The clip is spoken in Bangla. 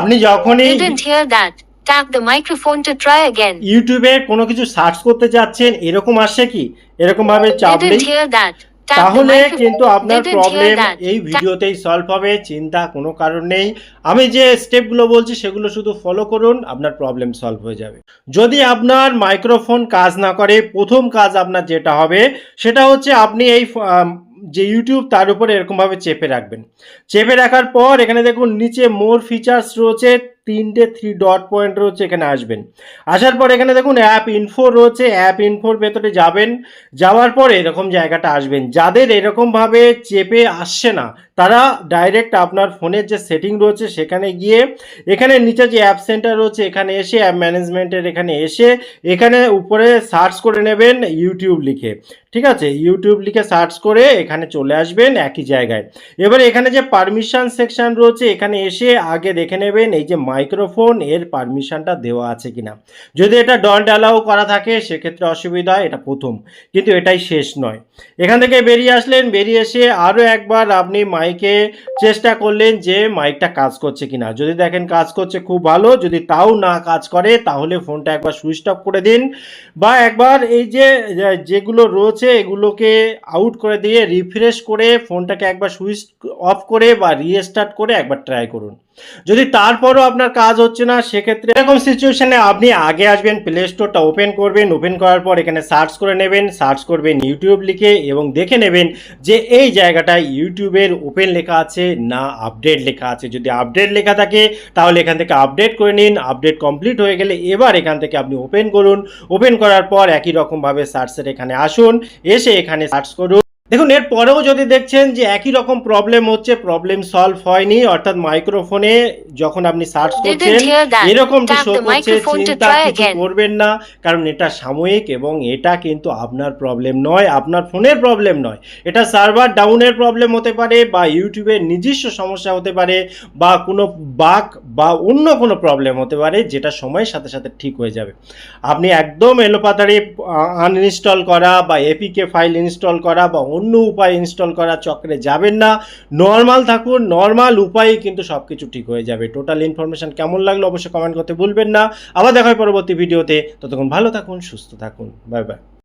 আপনি যখনই Didn't hear that. Tap the microphone to try again. ইউটিউবে কোনো কিছু সার্চ করতে যাচ্ছেন, এরকম আসে কি? এরকম ভাবে চাপলেই Didn't hear that. Tap the তাহলে কিন্তু microphone. আপনার Didn't hear প্রবলেম that. এই ভিডিওতেই সলভ হবে, চিন্তা কোনো কারণ নেই। আমি যে স্টেপগুলো বলছি সেগুলো শুধু ফলো করুন, আপনার প্রবলেম সলভ হয়ে যাবে। যদি আপনার মাইক্রোফোন কাজ না করে, প্রথম কাজ আপনার যেটা হবে সেটা হচ্ছে আপনি এই যে ইউটিউব তার উপরে এরকমভাবে চেপে রাখবেন। চেপে রাখার পর এখানে দেখুন নিচে মোর ফিচার্স রয়েছে, 3টে 3 ডট পয়েন্ট রয়েছে, এখানে আসবেন। আসার পর এখানে দেখুন অ্যাপ ইনফো রয়েছে, অ্যাপ ইনফোর ভেতরে যাবেন। যাওয়ার পর এরকম জায়গাটা আসবেন। যাদের এরকমভাবে চেপে আসছে না তারা ডাইরেক্ট আপনার ফোনের যে সেটিং রয়েছে সেখানে গিয়ে এখানে নিচে যে অ্যাপ সেন্টার রয়েছে এখানে এসে অ্যাপ ম্যানেজমেন্টের এখানে এসে এখানে উপরে সার্চ করে নেবেন ইউটিউব লিখে। ঠিক আছে, ইউটিউব লিখে সার্চ করে এখানে চলে আসবেন একই জায়গায়। এবারে এখানে যে পারমিশন সেকশন রয়েছে এখানে এসে আগে দেখে নেবেন এই যে মাইক্রোফোন এর পারমিশনটা দেওয়া আছে কিনা। যদি এটা ডন্ট অ্যালাউ করা থাকে সেক্ষেত্রে অসুবিধা, এটা প্রথম, কিন্তু এটাই শেষ নয়। এখান থেকে বেরিয়ে আসলেন, বেরিয়ে এসে আরও একবার আপনি মাইকে চেষ্টা করলেন যে মাইকটা কাজ করছে কিনা। যদি দেখেন কাজ করছে খুব ভালো, যদি তাও না কাজ করে তাহলে ফোনটা একবার সুইচ অফ করে দিন, বা একবার এই যে যেগুলো রয়েছে এগুলোকে আউট করে দিয়ে রিফ্রেশ করে ফোনটাকে একবার সুইচ অফ করে বা রিস্টার্ট করে একবার ট্রাই করুন। যদি তারপরও আপনার কাজ হচ্ছে না সেক্ষেত্রে এরকম সিচুয়েশনে আপনি আগে আসবেন, প্লে স্টোরটা ওপেন করবেন, ওপেন করার পর এখানে সার্চ করে নেবেন, সার্চ করবেন ইউটিউব লিখে এবং দেখে নেবেন যে এই জায়গাটায় ইউটিউবের ওপেন লেখা আছে না আপডেট লেখা আছে। যদি আপডেট লেখা থাকে তাহলে এখান থেকে আপডেট করে নিন, আপডেট কমপ্লিট হয়ে গেলে এবার এখান থেকে আপনি ওপেন করুন। ওপেন করার পর একই রকমভাবে সার্চের এখানে আসুন, এসে এখানে সার্চ করুন। দেখুন এরপরেও যদি দেখছেন যে একই রকম প্রবলেম হচ্ছে, প্রবলেম সলভ হয়নি, অর্থাৎ মাইক্রোফোনে যখন আপনি সার্চ করছেন এরকমটি শো করছে, চিন্তা কিছু করবেন না, কারণ এটা সাময়িক এবং এটা কিন্তু আপনার প্রবলেম নয়, আপনার ফোনের প্রবলেম নয়। এটা সার্ভার ডাউনের প্রবলেম হতে পারে বা ইউটিউবের নিজস্ব সমস্যা হতে পারে বা কোনো বাগ বা অন্য কোনো প্রবলেম হতে পারে, যেটা সময়ের সাথে সাথে ঠিক হয়ে যাবে। আপনি একদম এলোপাতাড়ি আনইনস্টল করা বা এপিকে ফাইল ইনস্টল করা বা অন্য উপায় ইনস্টল করার চক্রে যাবেন না, নর্মাল থাকুন, নর্মাল উপায়ে কিন্তু সব কিছু ঠিক হয়ে যাবে। টোটাল ইনফরমেশন কেমন লাগলো অবশ্যই কমেন্ট করতে ভুলবেন না। আবার দেখা হয় পরবর্তী ভিডিওতে, ততক্ষণ ভালো থাকুন, সুস্থ থাকুন, বাই বাই।